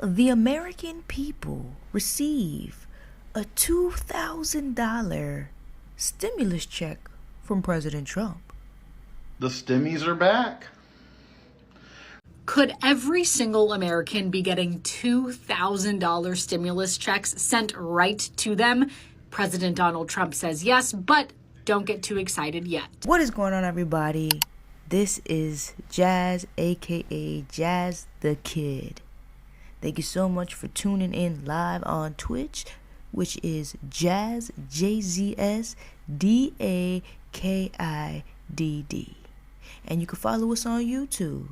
the American people receive a $2,000 stimulus check from President Trump. The stimmies are back. Could every single American be getting $2,000 stimulus checks sent right to them? President Donald Trump says yes, but don't get too excited yet. What is going on, everybody? This is Jazz, aka Jazz the Kid. Thank you so much for tuning in live on Twitch, which is Jazz, JZS, DAKIDD. And you can follow us on YouTube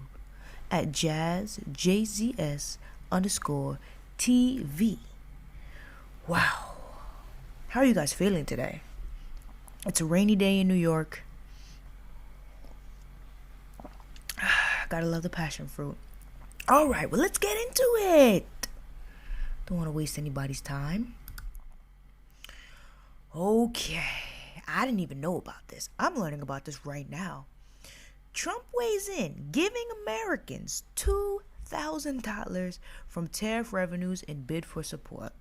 at Jazz, JZS _TV. Wow. How are you guys feeling today? It's a rainy day in New York. Gotta love the passion fruit. Alright, well, let's get into it. Don't want to waste anybody's time. Okay. I didn't even know about this. I'm learning about this right now. Trump weighs in, giving Americans $2,000 from tariff revenues in bid for support.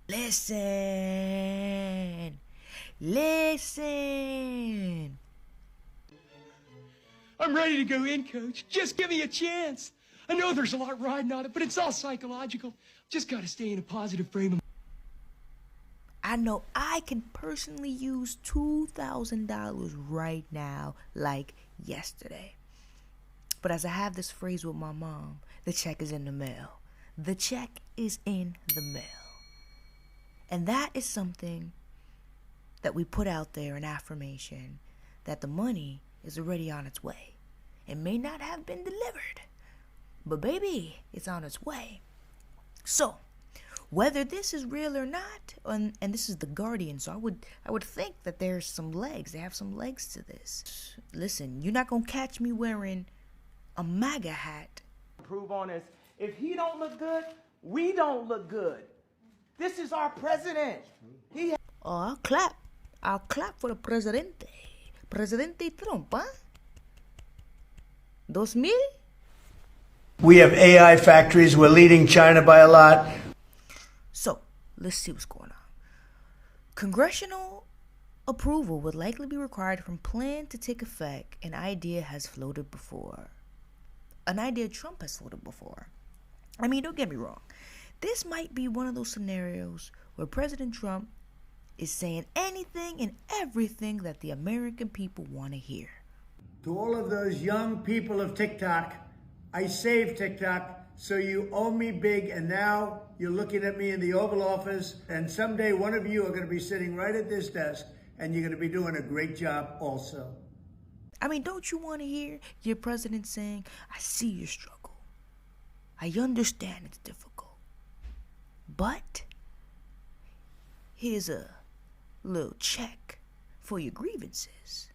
Listen. I'm ready to go in, Coach. Just give me a chance. I know there's a lot riding on it, but it's all psychological. Just got to stay in a positive frame of mind. I know I can personally use $2,000 right now, like yesterday. But as I have this phrase with my mom, the check is in the mail. The check is in the mail. And that is something that we put out there, an affirmation that the money is already on its way. It may not have been delivered, but baby, it's on its way. So, whether this is real or not, and this is The Guardian, so I would think that there's some legs. They have some legs to this. Listen, you're not gonna catch me wearing a MAGA hat. Prove on us. If he don't look good, we don't look good. This is our president. I'll clap for the presidente. Presidente Trump, huh? 2000? We have AI factories. We're leading China by a lot. So, let's see what's going on. Congressional approval would likely be required from plan to take effect. An idea has floated before. An idea Trump has floated before. I mean, don't get me wrong. This might be one of those scenarios where President Trump is saying anything and everything that the American people want to hear. To all of those young people of TikTok, I saved TikTok, so you owe me big, and now you're looking at me in the Oval Office, and someday one of you are going to be sitting right at this desk, and you're going to be doing a great job also. I mean, don't you want to hear your president saying, I see your struggle. I understand it's difficult. But here's a little check for your grievances.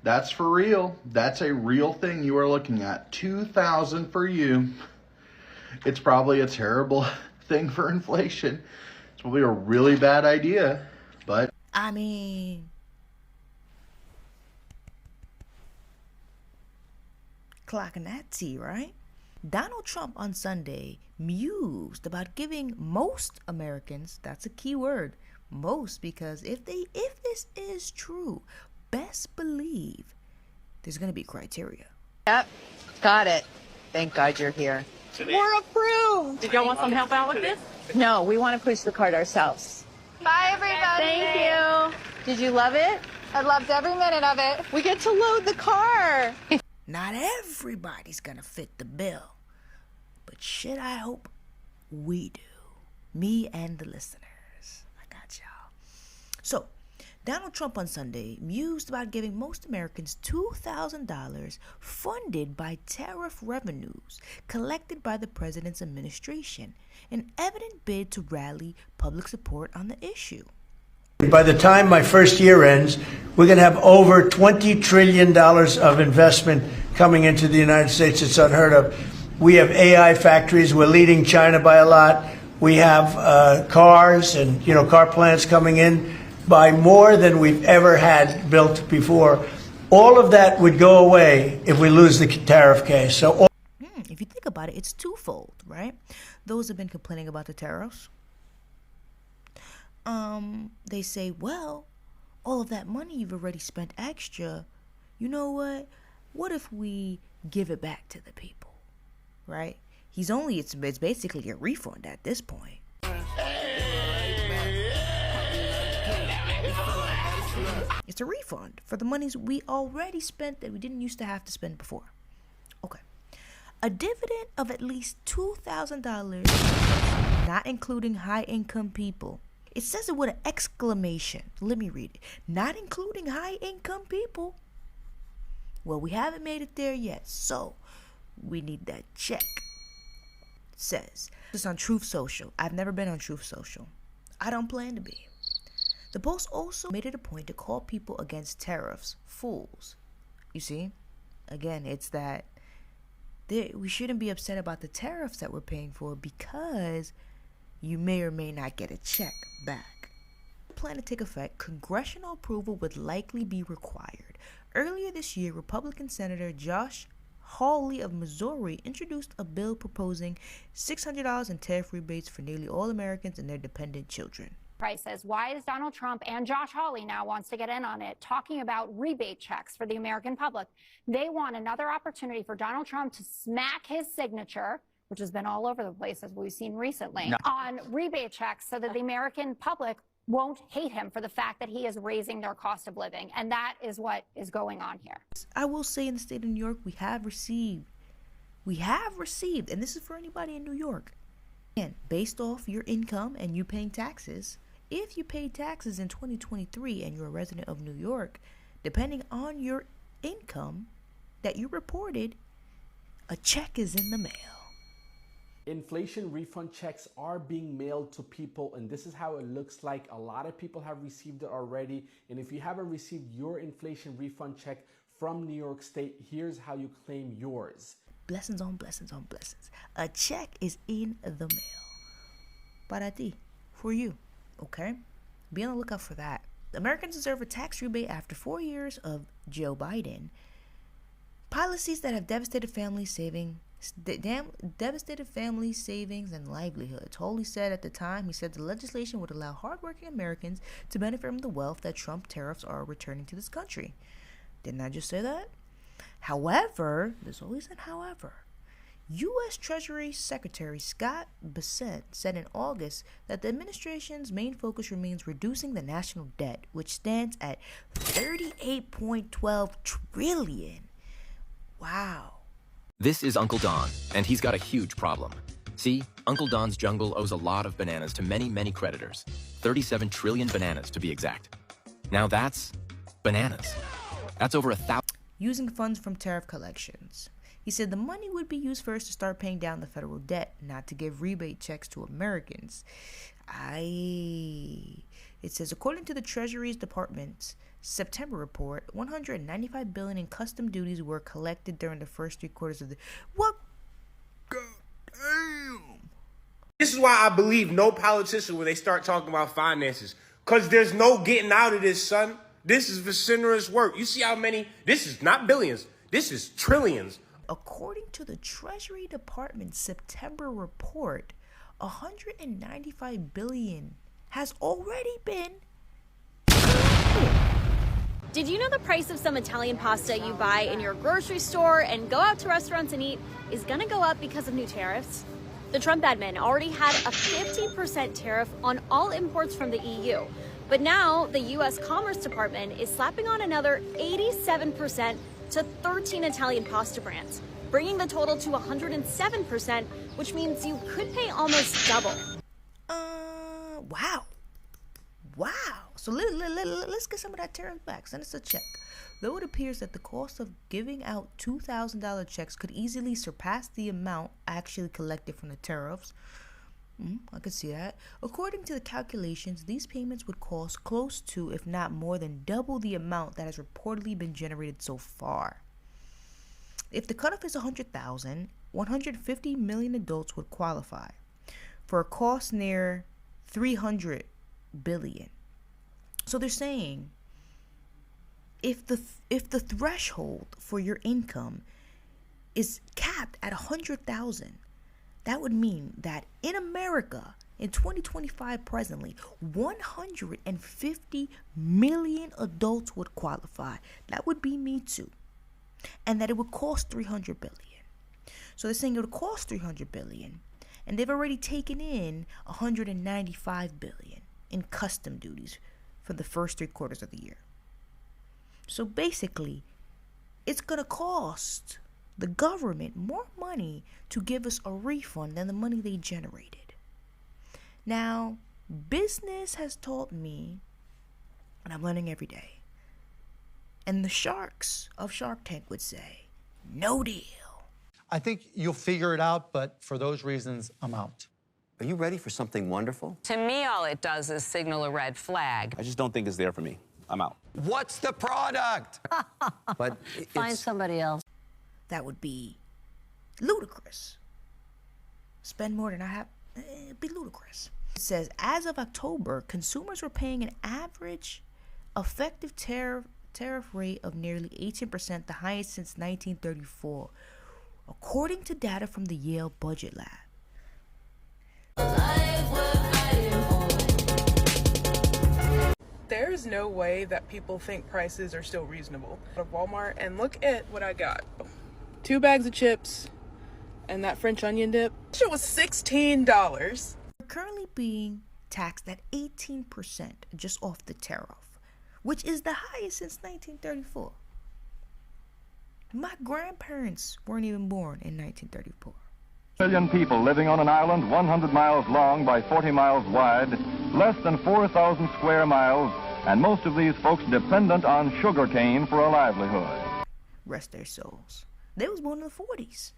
That's for real. That's a real thing you are looking at. $2,000 for you. It's probably a terrible thing for inflation. It's probably a really bad idea, but I mean, clocking that tea, right? Donald Trump on Sunday mused about giving most Americans, that's a key word, most, because if this is true, best believe there's going to be criteria. Yep, got it. Thank God you're here. We're approved. Did y'all want some help out with this? No, we want to push the cart ourselves. Bye, everybody. Thank you. Did you love it? I loved every minute of it. We get to load the car. Not everybody's going to fit the bill, but shit, I hope we do. Me and the listeners. I got y'all. So, Donald Trump on Sunday mused about giving most Americans $2,000 funded by tariff revenues collected by the president's administration, an evident bid to rally public support on the issue. By the time my first year ends, we're going to have over $20 trillion of investment coming into the United States. It's unheard of. We have AI factories. We're leading China by a lot. We have cars and car plants coming in by more than we've ever had built before. All of that would go away if we lose the tariff case. So, if you think about about it, it's twofold, right? Those have been complaining about the tariffs. They say, well, all of that money you've already spent extra, you know what? What if we give it back to the people, right? It's basically a refund at this point. It's a refund for the monies we already spent that we didn't used to have to spend before. Okay. A dividend of at least $2,000, not including high-income people. It says it with an exclamation. Let me read it. Not including high-income people. Well, we haven't made it there yet, so we need that check. It says this on Truth Social. I've never been on Truth Social. I don't plan to be. The Post also made it a point to call people against tariffs fools. You see, again, it's that we shouldn't be upset about the tariffs that we're paying for because you may or may not get a check back. Plan to take effect, congressional approval would likely be required. Earlier this year, Republican Senator Josh Hawley of Missouri introduced a bill proposing $600 in tariff rebates for nearly all Americans and their dependent children. Prices. Why is Donald Trump and Josh Hawley now wants to get in on it, talking about rebate checks for the American public? They want another opportunity for Donald Trump to smack his signature, which has been all over the place as we've seen recently, on rebate checks so that the American public won't hate him for the fact that he is raising their cost of living. And that is what is going on here. I will say in the state of New York, we have received, and this is for anybody in New York, and based off your income and you paying taxes, if you paid taxes in 2023 and you're a resident of New York, depending on your income that you reported, a check is in the mail. Inflation refund checks are being mailed to people, and this is how it looks like. A lot of people have received it already, and if you haven't received your inflation refund check from New York State, here's how you claim yours. Blessings on blessings on blessings. A check is in the mail. Para ti, for you, okay? Be on the lookout for that. Americans deserve a tax rebate after 4 years of Joe Biden. Policies that have devastated family savings and livelihoods. Hawley said at the time, he said the legislation would allow hardworking Americans to benefit from the wealth that Trump tariffs are returning to this country. Didn't I just say that? However, there's always an however. U.S. Treasury Secretary Scott Bessent said in August that the administration's main focus remains reducing the national debt, which stands at $38.12 trillion. Wow. This is Uncle Don, and he's got a huge problem. See, Uncle Don's jungle owes a lot of bananas to many, many creditors. 37 trillion bananas, to be exact. Now that's bananas. That's over 1,000. Using funds from tariff collections. He said the money would be used first to start paying down the federal debt, not to give rebate checks to Americans. It says, according to the Treasury Department's September report, $195 billion in custom duties were collected during the first 3 quarters of the... What? God damn. This is why I believe no politician when they start talking about finances. Because there's no getting out of this, son. This is vociferous work. You see how many... This is not billions. This is trillions. According to the Treasury Department's September report, $195 billion has already been collected. Did you know the price of some Italian pasta you buy in your grocery store and go out to restaurants and eat is going to go up because of new tariffs? The Trump admin already had a 50% tariff on all imports from the EU. But now the U.S. Commerce Department is slapping on another 87% to 13 Italian pasta brands, bringing the total to 107%, which means you could pay almost double. Wow. So let's get some of that tariff back. Send us a check. Though it appears that the cost of giving out $2,000 checks could easily surpass the amount actually collected from the tariffs, I could see that. According to the calculations, these payments would cost close to, if not more than, double the amount that has reportedly been generated so far. If the cutoff is 100,000, 150 million adults would qualify for a cost near 300 billion. So they're saying if the threshold for your income is capped at 100,000. That would mean that in America, in 2025 presently, 150 million adults would qualify. That would be me too. And that it would cost $300 billion. So they're saying it would cost $300 billion. And they've already taken in $195 billion in custom duties for the first 3 quarters of the year. So basically, it's going to cost the government more money to give us a refund than the money they generated. Now, business has taught me, and I'm learning every day, and the sharks of Shark Tank would say, no deal. I think you'll figure it out, but for those reasons, I'm out. Are you ready for something wonderful? To me, all it does is signal a red flag. I just don't think it's there for me. I'm out. What's the product? But Find somebody else. That would be ludicrous. Spend more than I have. It'd be ludicrous. It says, as of October, consumers were paying an average effective tariff rate of nearly 18%, the highest since 1934, according to data from the Yale Budget Lab. There's no way that people think prices are still reasonable. At Walmart, and look at what I got. 2 bags of chips and that French onion dip. It was $16. We're currently being taxed at 18% just off the tariff, which is the highest since 1934. My grandparents weren't even born in 1934. Million people living on an island 100 miles long by 40 miles wide, less than 4,000 square miles, and most of these folks dependent on sugarcane for a livelihood. Rest their souls. They was born in the 40s.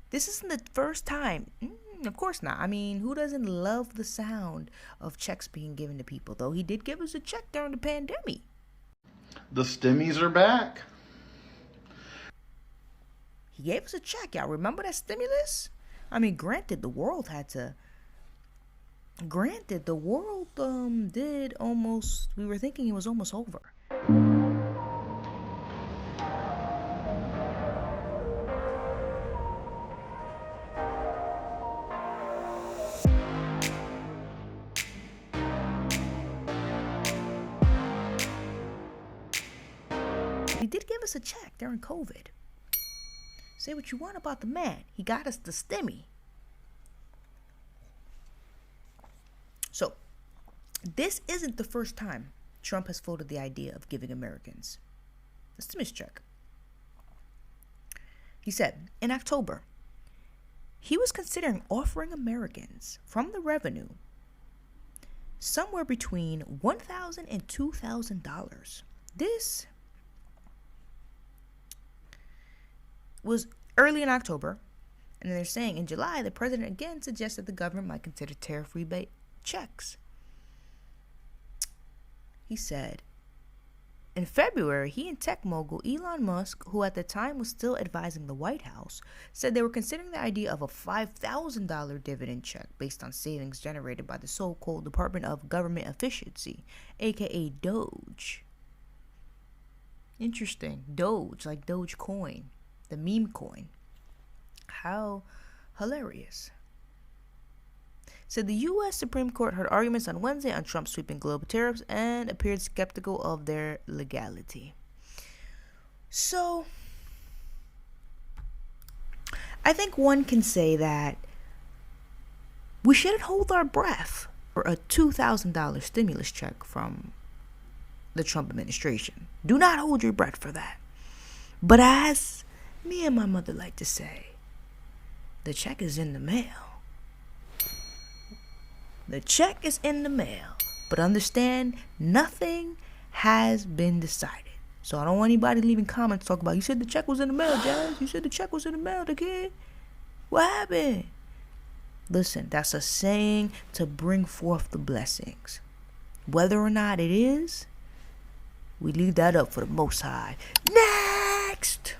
This isn't the first time. Of course not. I mean, who doesn't love the sound of checks being given to people? Though he did give us a check during the pandemic. The stimmies are back. He gave us a check. Y'all remember that stimulus? I mean, granted, the world did almost, we were thinking it was almost over. He did give us a check during COVID. Say what you want about the man. He got us the stimmy. So, this isn't the first time Trump has floated the idea of giving Americans a stimulus check. He said in October, he was considering offering Americans from the revenue somewhere between $1,000 and $2,000. This was early in October, and they're saying in July, the president again suggested the government might consider tariff rebate checks. He said in February, he and tech mogul Elon Musk, who at the time was still advising the White House, said they were considering the idea of a $5,000 dividend check based on savings generated by the so-called Department of Government Efficiency, aka Doge. Interesting. Doge, like Dogecoin. The meme coin. How hilarious. Said the U.S. Supreme Court heard arguments on Wednesday on Trump's sweeping global tariffs and appeared skeptical of their legality. So, I think one can say that we shouldn't hold our breath for a $2,000 stimulus check from the Trump administration. Do not hold your breath for that. But as me and my mother like to say, the check is in the mail. The check is in the mail. But understand, nothing has been decided. So I don't want anybody leaving comments talking about, you said the check was in the mail, Jazz. You said the check was in the mail, the kid. What happened? Listen, that's a saying to bring forth the blessings. Whether or not it is, we leave that up for the Most High. Next!